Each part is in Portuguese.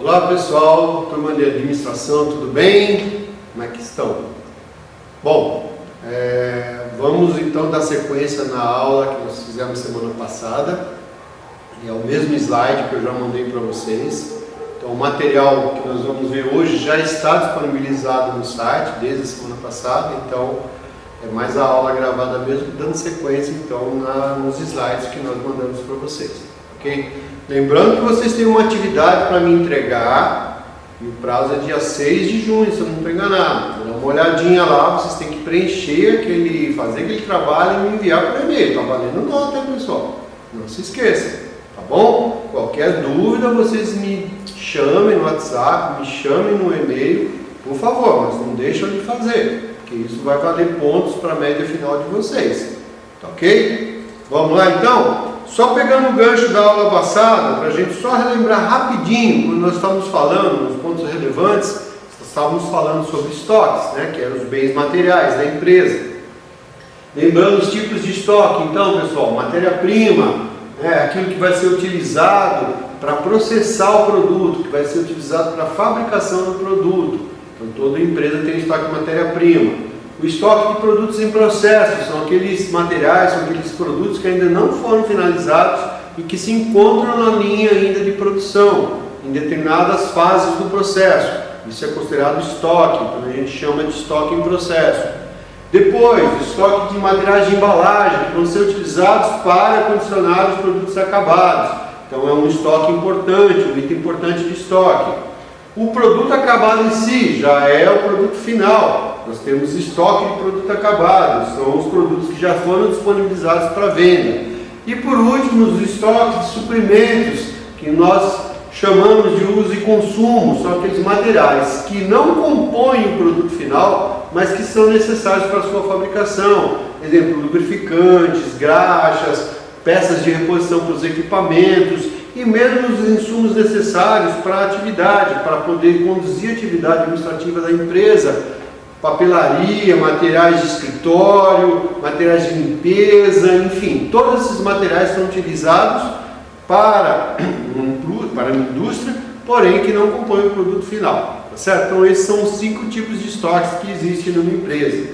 Olá pessoal, turma de administração, tudo bem? Como é que estão? Bom, vamos então dar sequência na aula que nós fizemos semana passada. É o mesmo slide que eu já mandei para vocês. Então o material que nós vamos ver hoje já está disponibilizado no site desde a semana passada, então é mais a aula gravada mesmo, dando sequência então nos slides que nós mandamos para vocês, ok? Lembrando que vocês têm uma atividade para me entregar e o prazo é dia 6 de junho, se eu não estou enganado. Dá uma olhadinha lá, vocês têm que preencher fazer aquele trabalho e me enviar por e-mail. Está valendo nota, pessoal? Não se esqueça, tá bom? Qualquer dúvida vocês me chamem no WhatsApp, me chamem no e-mail, por favor, mas não deixam de fazer, porque isso vai valer pontos para a média final de vocês, tá ok? Vamos lá então? Só pegando o gancho da aula passada, para a gente só relembrar rapidinho, quando nós estávamos falando nos pontos relevantes, estávamos falando sobre estoques, né, que eram os bens materiais da empresa. Lembrando os tipos de estoque, então pessoal, matéria-prima, aquilo que vai ser utilizado para processar o produto, que vai ser utilizado para a fabricação do produto. Então toda empresa tem estoque de matéria-prima. O estoque de produtos em processo, são aqueles materiais, são aqueles produtos que ainda não foram finalizados e que se encontram na linha ainda de produção, em determinadas fases do processo. Isso é considerado estoque, então a gente chama de estoque em processo. Depois, o estoque de materiais de embalagem, que vão ser utilizados para condicionar os produtos acabados. Então é um estoque importante, um item importante de estoque. O produto acabado em si já é o produto final. Nós temos estoque de produto acabado, são os produtos que já foram disponibilizados para venda. E por último, os estoques de suprimentos, que nós chamamos de uso e consumo, são aqueles materiais que não compõem o produto final, mas que são necessários para a sua fabricação. Exemplo, lubrificantes, graxas, peças de reposição para os equipamentos e mesmo os insumos necessários para a atividade, para poder conduzir a atividade administrativa da empresa. Papelaria, materiais de escritório, materiais de limpeza, enfim, todos esses materiais são utilizados para a indústria, porém que não compõem o produto final, tá certo? Então esses são os 5 tipos de estoques que existem numa empresa.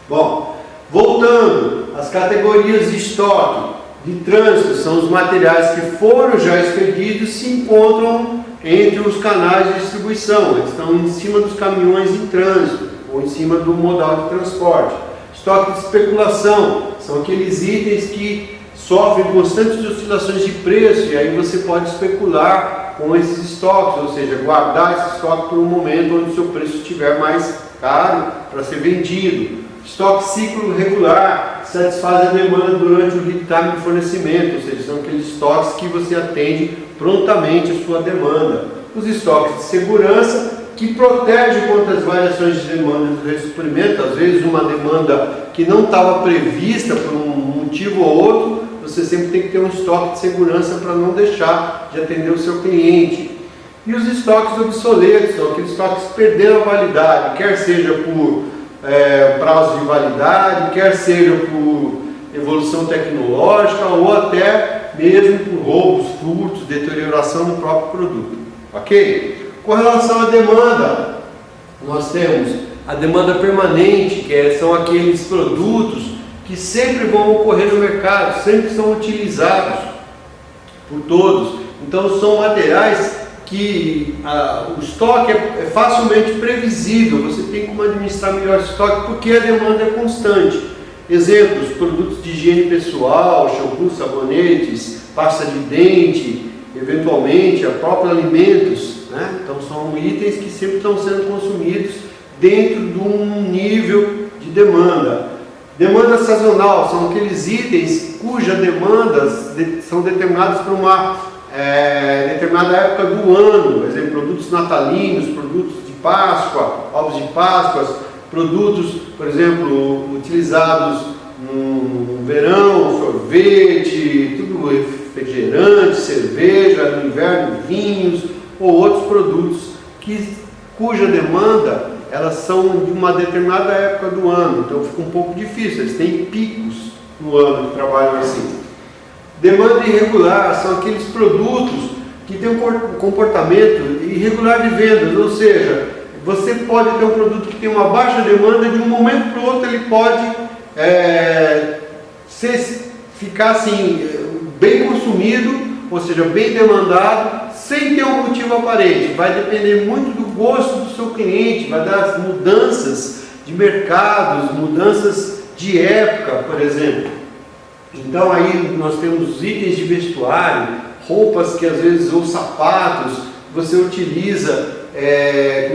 Bom, voltando às categorias de estoque de trânsito, são os materiais que foram já expedidos e se encontram entre os canais de distribuição, eles estão em cima dos caminhões em trânsito ou em cima do modal de transporte. Estoque de especulação, são aqueles itens que sofrem constantes oscilações de preço e aí você pode especular com esses estoques, ou seja, guardar esse estoque por um momento onde o seu preço estiver mais caro para ser vendido. Estoque ciclo regular, satisfaz a demanda durante o lead time de fornecimento, ou seja, são aqueles estoques que você atende prontamente a sua demanda. Os estoques de segurança, que protege contra as variações de demanda do ressuprimento. Às vezes uma demanda que não estava prevista por um motivo ou outro, você sempre tem que ter um estoque de segurança para não deixar de atender o seu cliente. E os estoques obsoletos, são aqueles estoques que perderam a validade, quer seja por prazo de validade, quer seja por evolução tecnológica ou até mesmo por roubos, furtos, deterioração do próprio produto. Ok? Com relação à demanda, nós temos a demanda permanente, que são aqueles produtos que sempre vão ocorrer no mercado, sempre são utilizados por todos. Então são materiais que o estoque é facilmente previsível, você tem como administrar melhor esse estoque porque a demanda é constante. Exemplos, produtos de higiene pessoal, shampoo, sabonetes, pasta de dente, eventualmente próprios alimentos, né? Então são itens que sempre estão sendo consumidos dentro de um nível de demanda. Demanda sazonal, são aqueles itens cuja demandas são determinadas por uma determinada época do ano, por exemplo, produtos natalinos, produtos de Páscoa, ovos de Páscoa, produtos, por exemplo, utilizados no verão, sorvete, tudo refrigerante, cerveja, no inverno, vinhos ou outros produtos cuja demanda elas são de uma determinada época do ano, então fica um pouco difícil, eles têm picos no ano que trabalham assim. Demanda irregular são aqueles produtos que têm um comportamento irregular de vendas, ou seja, você pode ter um produto que tem uma baixa demanda, de um momento para o outro ele pode ficar assim, bem consumido, ou seja, bem demandado, sem ter um motivo aparente. Vai depender muito do gosto do seu cliente, vai dar mudanças de mercados, mudanças de época, por exemplo. Então aí nós temos itens de vestuário, roupas que às vezes, ou sapatos, você utiliza,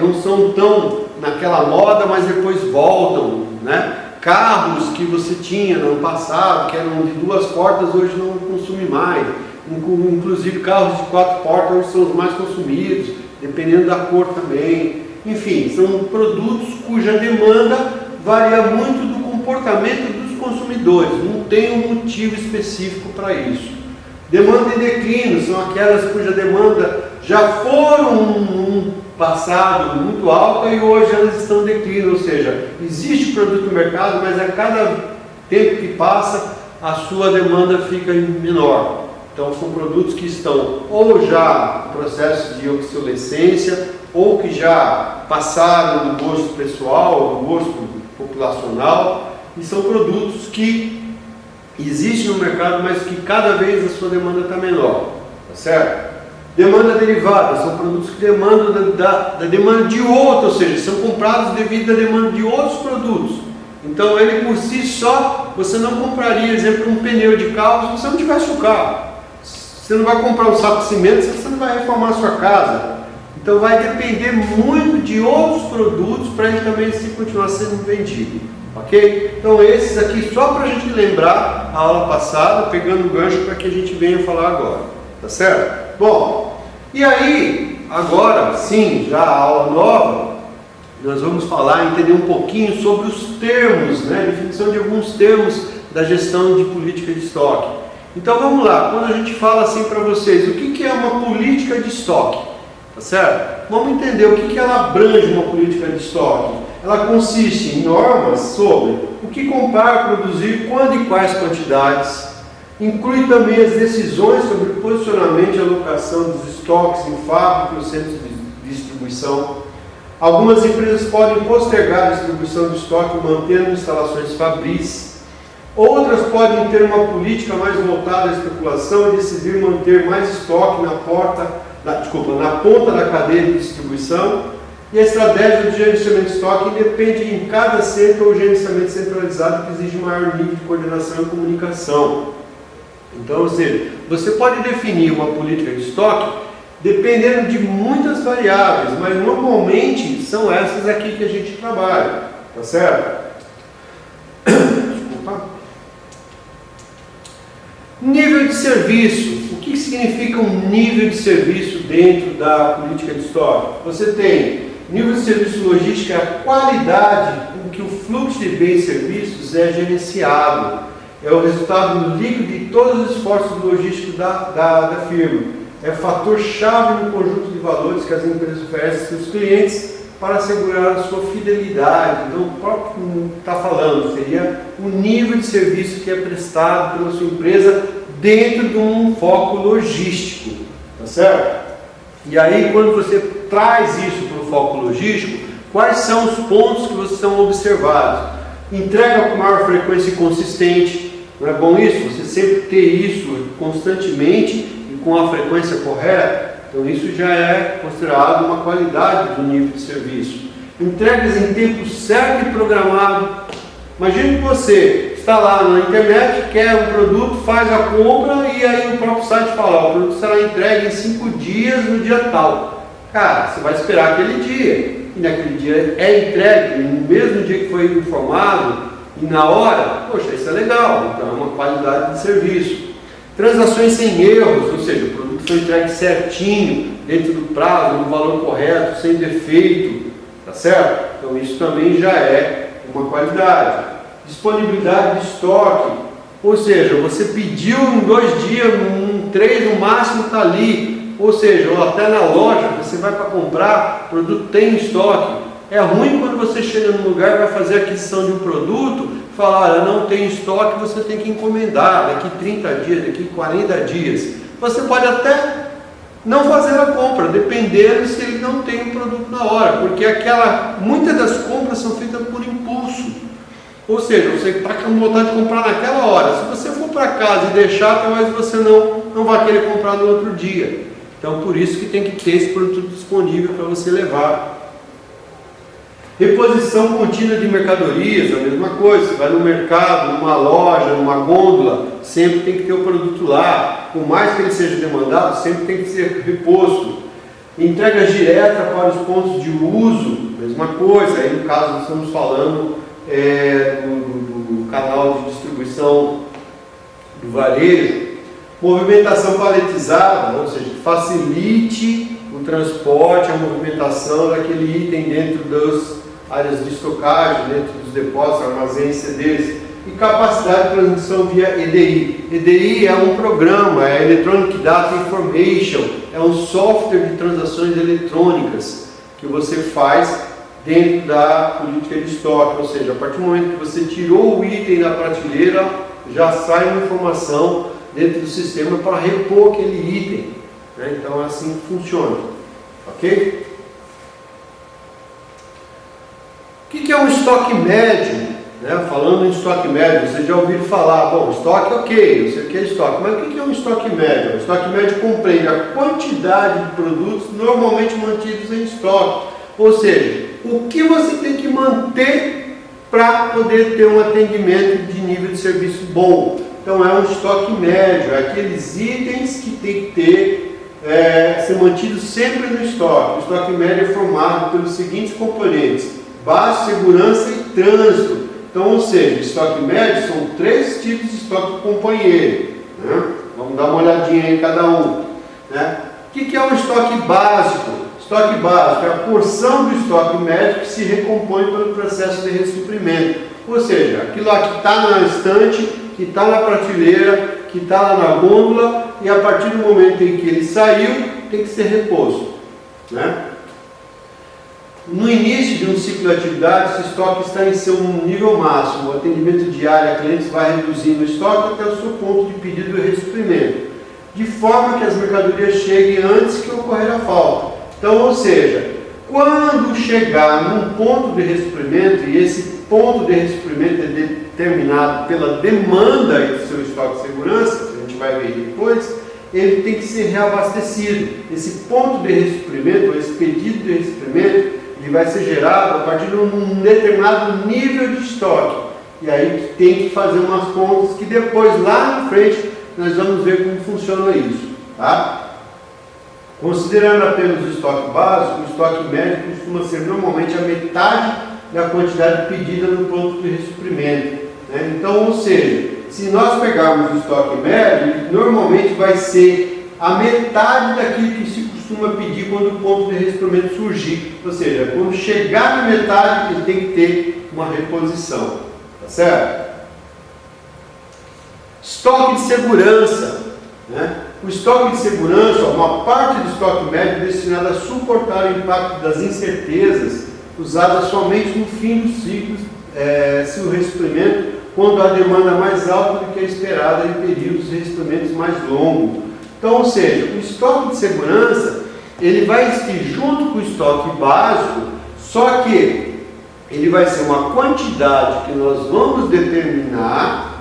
não são tão naquela moda, mas depois voltam, né? Carros que você tinha no ano passado, que eram de 2 portas, hoje não consome mais. Inclusive carros de 4 portas hoje são os mais consumidos, dependendo da cor também. Enfim, são produtos cuja demanda varia muito do comportamento dos consumidores, não tem um motivo específico para isso. Demanda em declínio são aquelas cuja demanda já foram um passado muito alta e hoje elas estão em declínio, ou seja, existe produto no mercado, mas a cada tempo que passa a sua demanda fica menor. Então são produtos que estão ou já em processo de obsolescência ou que já passaram do gosto pessoal, do gosto populacional, e são produtos que existem no mercado, mas que cada vez a sua demanda está menor, tá certo? Demanda derivada, são produtos que demandam da demanda de outro, ou seja, são comprados devido à demanda de outros produtos. Então ele por si só, você não compraria, exemplo, um pneu de carro se você não tivesse o carro. Você não vai comprar um saco de cimento se você não vai reformar a sua casa. Então vai depender muito de outros produtos para ele também continuar sendo vendido. Ok? Então esses aqui só para a gente lembrar a aula passada, pegando o gancho para que a gente venha falar agora. Tá certo? Bom, e aí, agora sim, já a aula nova, nós vamos falar, entender um pouquinho sobre os termos, né? Definição de alguns termos da gestão de política de estoque. Então vamos lá, quando a gente fala assim para vocês, o que é uma política de estoque? Tá certo? Vamos entender o que ela abrange uma política de estoque. Ela consiste em normas sobre o que comprar, produzir, quando e quais quantidades. Inclui também as decisões sobre o posicionamento e alocação dos estoques em fábricas e centros de distribuição. Algumas empresas podem postergar a distribuição do estoque mantendo instalações fabris. Outras podem ter uma política mais voltada à especulação e decidir manter mais estoque na ponta da cadeia de distribuição. E a estratégia de gerenciamento de estoque depende em cada centro ou gerenciamento centralizado que exige maior nível de coordenação e comunicação. Então, ou seja, você pode definir uma política de estoque dependendo de muitas variáveis, mas normalmente são essas aqui que a gente trabalha, tá certo? Desculpa. Nível de serviço. O que significa um nível de serviço dentro da política de estoque? Você tem nível de serviço logístico, é a qualidade com que o fluxo de bens e serviços é gerenciado. É o resultado líquido de todos os esforços logísticos da firma. É o fator-chave no conjunto de valores que as empresas oferecem aos seus clientes para assegurar a sua fidelidade. Então, o próprio está falando, seria o nível de serviço que é prestado pela sua empresa dentro de um foco logístico, tá certo? E aí, quando você traz isso para o foco logístico, quais são os pontos que são observados? Entrega com maior frequência e consistente. Não é bom isso? Você sempre ter isso constantemente e com a frequência correta. Então isso já é considerado uma qualidade do nível de serviço. Entregas em tempo certo e programado. Imagine que você está lá na internet, quer um produto, faz a compra e aí o próprio site fala, o produto será entregue em 5 dias no dia tal. Cara, você vai esperar aquele dia. E naquele dia é entregue, no mesmo dia que foi informado, e na hora, poxa, isso é legal, então é uma qualidade de serviço. Transações sem erros, ou seja, o produto foi entregue certinho, dentro do prazo, no valor correto, sem defeito, tá certo? Então isso também já é uma qualidade. Disponibilidade de estoque, ou seja, você pediu em 2 dias, em 3 no máximo está ali, ou seja, ou até na loja, você vai para comprar, o produto tem estoque. É ruim quando você chega num lugar e vai fazer a aquisição de um produto, falar, olha, não tem estoque, você tem que encomendar daqui 30 dias, daqui 40 dias. Você pode até não fazer a compra, dependendo se ele não tem o produto na hora, porque muitas das compras são feitas por impulso, ou seja, você está com vontade de comprar naquela hora. Se você for para casa e deixar, talvez você não vai querer comprar no outro dia. Então, por isso que tem que ter esse produto disponível para você levar. Reposição contínua de mercadorias, a mesma coisa. Você vai no mercado, numa loja, numa gôndola, sempre tem que ter o produto lá. Por mais que ele seja demandado, sempre tem que ser reposto. Entrega direta para os pontos de uso, mesma coisa. Aí, no caso, nós estamos falando do canal de distribuição do varejo. Movimentação paletizada, ou seja, facilite o transporte, a movimentação daquele item dentro das áreas de estocagem, dentro dos depósitos, armazéns, CDs. E capacidade de transmissão via EDI. EDI é um programa, é Electronic Data Information, é um software de transações eletrônicas que você faz dentro da política de estoque, ou seja, a partir do momento que você tirou o item da prateleira, já sai uma informação dentro do sistema para repor aquele item, né? Então é assim que funciona, ok? O que é um estoque médio? Né? Falando em estoque médio, vocês já ouviram falar, bom, estoque ok, eu sei o que é estoque, mas o que é um estoque médio? O estoque médio compreende a quantidade de produtos normalmente mantidos em estoque, ou seja, o que você tem que manter para poder ter um atendimento de nível de serviço bom. Então é um estoque médio, é aqueles itens que tem que ser mantidos sempre no estoque. O estoque médio é formado pelos seguintes componentes: base, segurança e trânsito. Então, ou seja, estoque médio são 3 tipos de estoque companheiro, né? Vamos dar uma olhadinha em cada um, né? O que é um estoque básico? Estoque básico é a porção do estoque médio que se recompõe pelo processo de ressuprimento. Ou seja, aquilo lá que está na estante, que está na prateleira, que está lá na gôndola, e a partir do momento em que ele saiu, tem que ser reposto, né? No início de um ciclo de atividade, esse estoque está em seu nível máximo. O atendimento diário a clientes vai reduzindo o estoque até o seu ponto de pedido e ressuprimento, de forma que as mercadorias cheguem antes que ocorrer a falta. Então, ou seja, quando chegar num ponto de ressuprimento, e esse ponto de ressuprimento é determinado pela demanda do seu estoque de segurança, que a gente vai ver depois, ele tem que ser reabastecido. Esse ponto de ressuprimento, ou esse pedido de ressuprimento, ele vai ser gerado a partir de um determinado nível de estoque. E aí tem que fazer umas contas que depois, lá na frente, nós vamos ver como funciona isso, tá? Considerando apenas o estoque básico, o estoque médio costuma ser normalmente a metade da quantidade pedida no ponto de ressuprimento, né? Então, ou seja, se nós pegarmos o estoque médio, ele normalmente vai ser a metade daquilo que se costuma pedir quando o ponto de ressuprimento surgir. Ou seja, quando chegar na metade, ele tem que ter uma reposição, tá certo? Estoque de segurança, né? O estoque de segurança, uma parte do estoque médio é destinada a suportar o impacto das incertezas usadas somente no fim do ciclo, se o ressuprimento, quando a demanda é mais alta do que a esperada em períodos de ressuprimentos mais longos. Então, ou seja, o estoque de segurança, ele vai existir junto com o estoque básico, só que ele vai ser uma quantidade que nós vamos determinar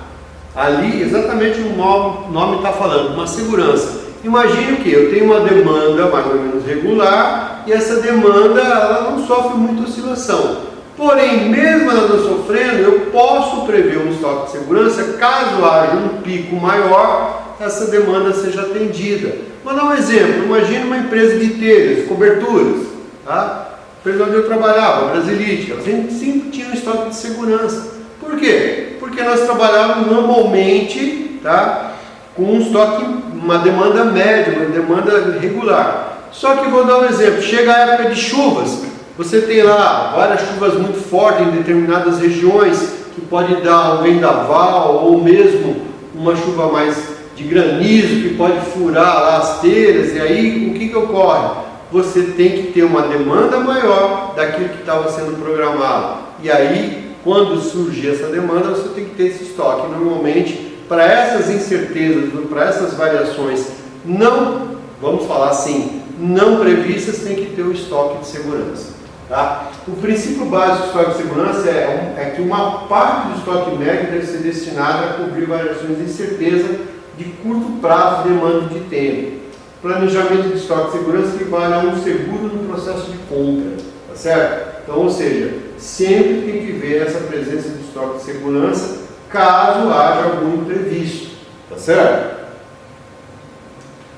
ali, exatamente o nome está falando, uma segurança. Imagine que eu tenho uma demanda mais ou menos regular e essa demanda ela não sofre muita oscilação. Porém, mesmo ela não sofrendo, eu posso prever um estoque de segurança caso haja um pico maior, essa demanda seja atendida. Vou dar um exemplo, imagine uma empresa de telhas, coberturas, tá? A empresa onde eu trabalhava, a Brasilítica, a gente sempre tinha um estoque de segurança. Por quê? Porque nós trabalhávamos normalmente, tá, com um estoque, uma demanda média, uma demanda regular. Só que vou dar um exemplo, chega a época de chuvas, você tem lá várias chuvas muito fortes em determinadas regiões, que pode dar um vendaval ou mesmo uma chuva mais de granizo, que pode furar lá as telhas, e aí o que ocorre? Você tem que ter uma demanda maior daquilo que estava sendo programado. E aí, quando surgir essa demanda, você tem que ter esse estoque. Normalmente, para essas incertezas, para essas variações não vamos falar assim, não previstas, tem que ter o estoque de segurança. Tá? O princípio básico do estoque de segurança é que uma parte do estoque médio deve ser destinada a cobrir variações de incerteza de curto prazo de demanda de tempo. Planejamento de estoque de segurança equivale a um seguro no processo de compra, tá certo? Então, ou seja, sempre tem que ver essa presença de estoque de segurança caso haja algum imprevisto, tá certo?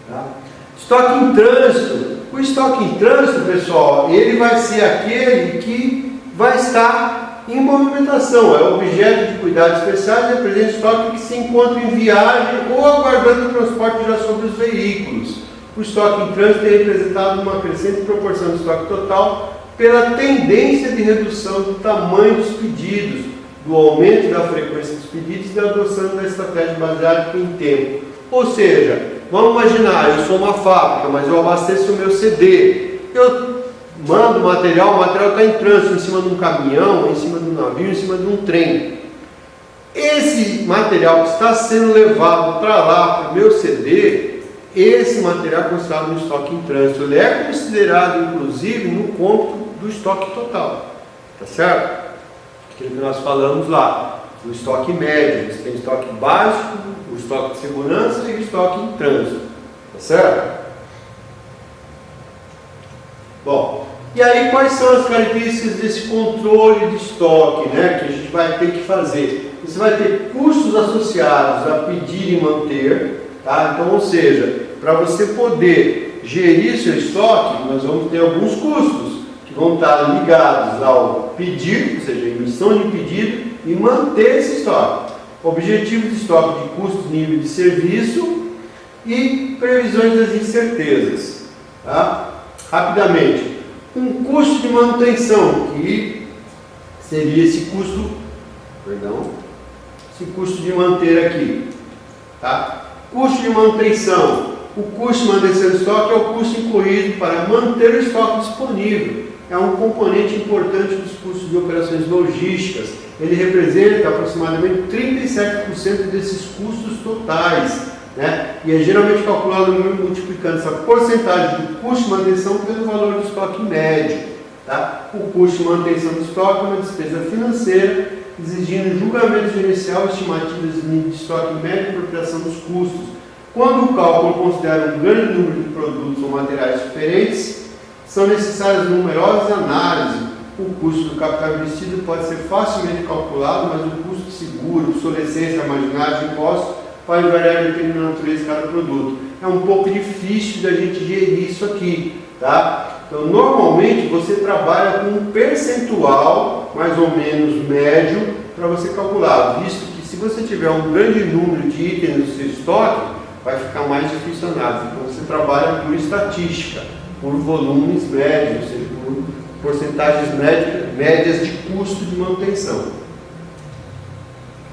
Tá? Estoque em trânsito. O estoque em trânsito, pessoal, ele vai ser aquele que vai estar em movimentação, é objeto de cuidados especiais e representa estoque que se encontra em viagem ou aguardando o transporte já sobre os veículos. O estoque em trânsito é representado numa crescente proporção do estoque total pela tendência de redução do tamanho dos pedidos, do aumento da frequência dos pedidos e da adoção da estratégia baseada em tempo. Ou seja, vamos imaginar, eu sou uma fábrica, mas eu abasteço o meu CD. Eu mando o material está em trânsito, em cima de um caminhão, em cima de um navio, em cima de um trem. Esse material que está sendo levado para lá, para o meu CD, esse material é considerado um estoque em trânsito. Ele é considerado, inclusive, no cômputo do estoque total. Tá certo? Aquilo que nós falamos lá, do estoque médio. Você tem estoque básico, o estoque de segurança e o estoque em trânsito. Tá certo? Bom, e aí quais são as características desse controle de estoque, né, que a gente vai ter que fazer? Você vai ter custos associados a pedir e manter, tá? Então, ou seja, para você poder gerir seu estoque, nós vamos ter alguns custos que vão estar ligados ao pedir, ou seja, emissão de pedido e manter esse estoque. Objetivo de estoque de custos, nível de serviço e previsões das incertezas. Tá? Rapidamente, um custo de manutenção, que seria esse custo, esse custo de manter aqui. Tá? Custo de manutenção. O custo de manutenção do estoque é o custo incorrido para manter o estoque disponível. É um componente importante dos custos de operações logísticas. Ele representa aproximadamente 37% desses custos totais, né? E é geralmente calculado multiplicando essa porcentagem do custo de manutenção pelo valor do estoque médio. Tá? O custo de manutenção do estoque é uma despesa financeira, exigindo julgamento gerencial, estimativas de nível de estoque médio e apropriação dos custos. Quando o cálculo considera um grande número de produtos ou materiais diferentes, são necessárias numerosas análises. O custo do capital investido pode ser facilmente calculado, mas o custo de seguro, obsolescência, armazenagem, impostos podem variar dependendo da natureza de cada produto. É um pouco difícil da gente gerir isso aqui, tá? Então, normalmente você trabalha com um percentual, mais ou menos médio, para você calcular, visto que se você tiver um grande número de itens no seu estoque, vai ficar mais difícil a análise. Então, você trabalha por estatística, por volumes médios, ou seja, por porcentagens médias de custo de manutenção.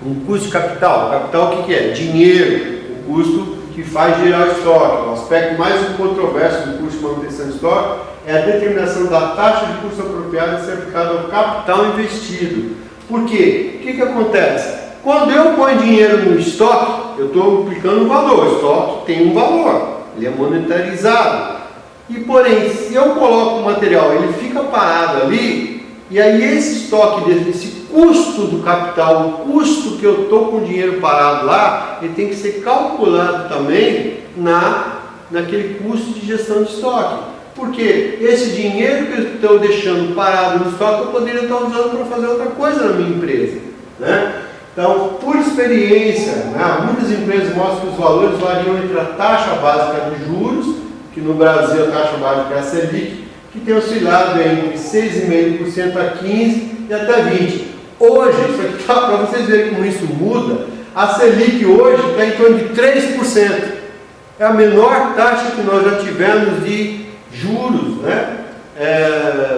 Um custo de capital. Capital o que é? Dinheiro, o custo que faz gerar o estoque. O aspecto mais controverso do custo de manutenção de estoque é a determinação da taxa de custo apropriada a ser aplicada ao capital investido. Por quê? O que acontece? Quando eu ponho dinheiro no estoque, eu estou aplicando um valor. O estoque tem um valor, ele é monetarizado. E porém, se eu coloco o material, ele fica parado ali, e aí esse estoque, esse custo do capital, o custo que eu estou com o dinheiro parado lá, ele tem que ser calculado também naquele custo de gestão de estoque. Porque esse dinheiro que eu estou deixando parado no estoque, eu poderia estar usando para fazer outra coisa na minha empresa, né? Então, por experiência, né, muitas empresas mostram que os valores variam entre a taxa básica de juros, que no Brasil a taxa básica é a Selic, que tem oscilado entre 6,5% a 15% e até 20%. Hoje, isso aqui está para vocês verem como isso muda, a Selic hoje está em torno de 3%. É a menor taxa que nós já tivemos de juros, né,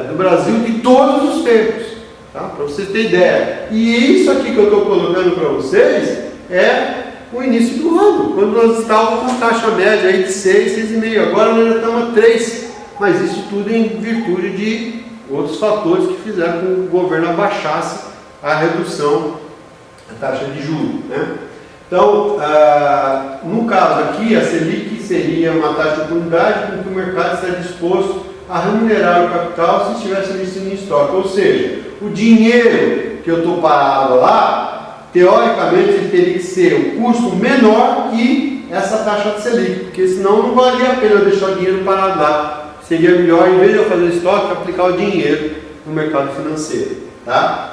do Brasil de todos os tempos. Tá? Para vocês terem ideia. E isso aqui que eu estou colocando para vocês é o início do ano, quando nós estávamos com taxa média aí de 6, 6,5, agora nós já estamos a 3, mas isso tudo em virtude de outros fatores que fizeram com que o governo abaixasse a redução da taxa de juros, né? Então, no caso aqui, a Selic seria seria uma taxa de oportunidade com que o mercado está disposto a remunerar o capital se estivesse investindo em estoque. Ou seja, o dinheiro que eu estou parado lá, teoricamente ele teria que ser um custo menor que essa taxa de Selic, porque senão não valia a pena eu deixar o dinheiro parado lá. Seria melhor, em vez de eu fazer estoque, aplicar o dinheiro no mercado financeiro. Tá?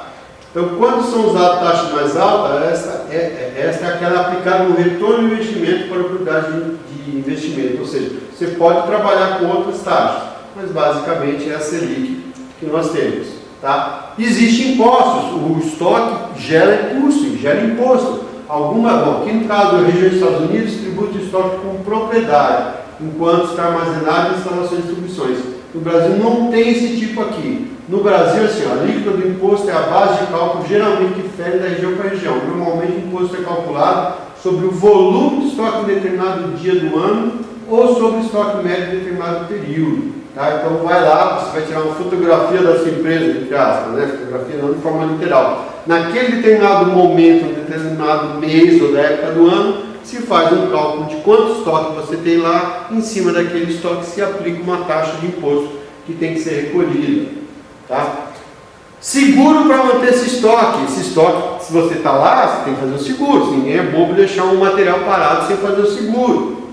Então, quando são usadas taxas mais altas, essa é aquela aplicada no retorno do investimento para a oportunidade de investimento. Ou seja, você pode trabalhar com outras taxas, mas basicamente é a Selic que nós temos. Tá? Existem impostos, o estoque gera custo, gera imposto. Aqui no caso da região dos Estados Unidos, tributa o estoque com propriedade, enquanto está armazenado em instalações de distribuições. No Brasil não tem esse tipo aqui. No Brasil, assim, a alíquota do imposto é a base de cálculo, geralmente difere da região para região. Normalmente o imposto é calculado sobre o volume de estoque em determinado dia do ano ou sobre o estoque médio em determinado período. Tá? Então vai lá, você vai tirar uma fotografia da sua empresa, entre aspas, né? Fotografia não de forma literal. Naquele determinado momento, em determinado mês ou da época do ano, se faz um cálculo de quanto estoque você tem lá, em cima daquele estoque se aplica uma taxa de imposto que tem que ser recolhida. Tá? Seguro para manter esse estoque. Esse estoque, se você está lá, você tem que fazer o seguro. Ninguém é bobo deixar um material parado sem fazer o seguro.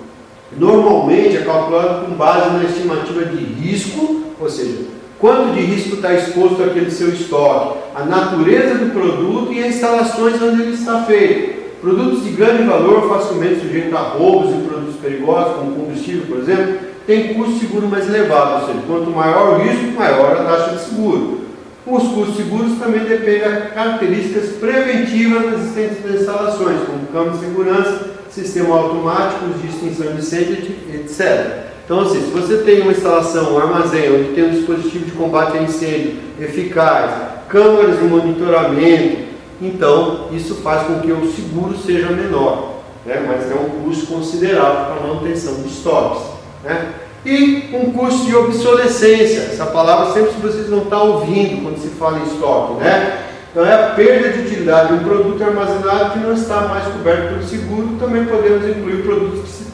Normalmente é calculado com base na estimativa de risco, ou seja, quanto de risco está exposto àquele seu estoque, a natureza do produto e as instalações onde ele está feito. Produtos de grande valor, facilmente sujeitos a roubos e produtos perigosos, como combustível, por exemplo, tem custo de seguro mais elevado, ou seja, quanto maior o risco, maior a taxa de seguro. Os custos seguros também dependem das características preventivas das existentes das instalações, como câmera de segurança, sistema automático de extinção de incêndio, etc. Então, assim, se você tem uma instalação, um armazém, onde tem um dispositivo de combate a incêndio eficaz, câmeras de monitoramento, então isso faz com que o seguro seja menor, né? Mas é um custo considerável para a manutenção de estoques. Né? E um custo de obsolescência, essa palavra sempre vocês vão estar ouvindo quando se fala em estoque, né? Então é a perda de utilidade de um produto armazenado que não está mais coberto pelo seguro. Também podemos incluir produtos que se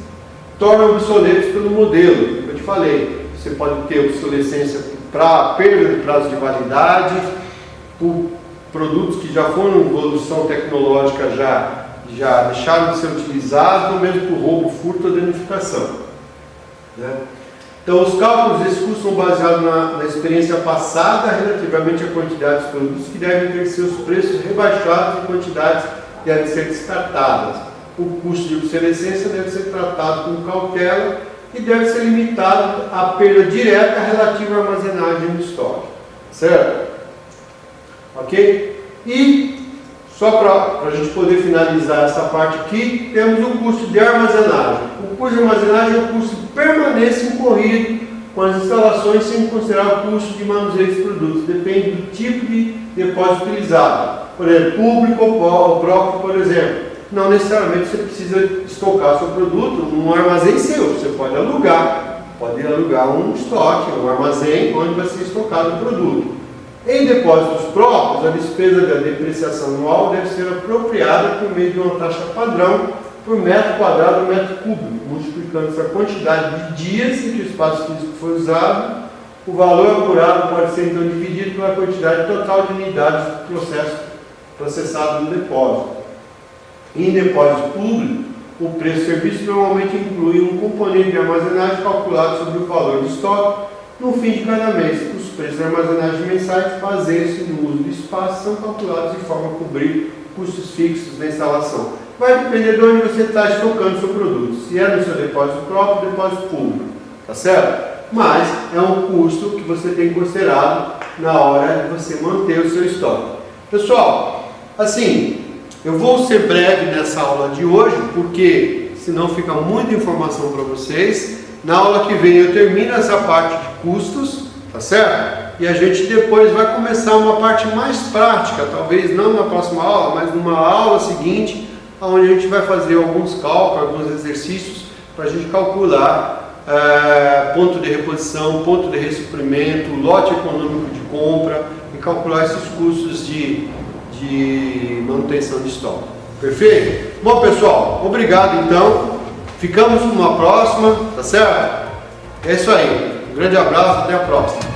tornam obsoletos pelo modelo, como eu te falei. Você pode ter obsolescência para perda de prazo de validade, por produtos que já foram em evolução tecnológica, já deixaram de ser utilizados, ou mesmo por roubo, furto ou danificação. Né? Então, os cálculos desses custos são baseados na experiência passada relativamente à quantidade de produtos que devem ter seus preços rebaixados e quantidades que devem ser descartadas. O custo de obsolescência deve ser tratado com cautela e deve ser limitado à perda direta relativa à armazenagem do estoque. Certo? Ok? E só para a gente poder finalizar essa parte aqui, temos o custo de armazenagem. O custo de armazenagem é o custo de permanência incorrido com as instalações, sem considerar o custo de manuseio dos produtos. Depende do tipo de depósito utilizado. Por exemplo, público ou próprio, por exemplo. Não necessariamente você precisa estocar seu produto num armazém seu. Você pode alugar um estoque, um armazém onde vai ser estocado o produto. Em depósitos próprios, a despesa da depreciação anual deve ser apropriada por meio de uma taxa padrão por metro quadrado ou metro cúbico, multiplicando essa quantidade de dias em que o espaço físico foi usado. O valor apurado pode ser então dividido pela quantidade total de unidades do processo processado no depósito. Em depósito público, o preço do serviço normalmente inclui um componente de armazenagem calculado sobre o valor do estoque no fim de cada mês. Os preços de armazenagem mensais baseiam-se no uso do espaço e são calculados de forma a cobrir custos fixos da instalação. Vai depender de onde você está estocando o seu produto, se é no seu depósito próprio ou depósito público, tá certo? Mas é um custo que você tem considerado na hora de você manter o seu estoque. Pessoal, assim, eu vou ser breve nessa aula de hoje, porque senão fica muita informação para vocês. Na aula que vem eu termino essa parte de custos, tá certo? E a gente depois vai começar uma parte mais prática, talvez não na próxima aula, mas numa aula seguinte, onde a gente vai fazer alguns cálculos, alguns exercícios, para a gente calcular ponto de reposição, ponto de ressuprimento, lote econômico de compra e calcular esses custos de manutenção de estoque. Perfeito? Bom, pessoal, obrigado então. Ficamos com uma próxima, tá certo? É isso aí. Um grande abraço, até a próxima.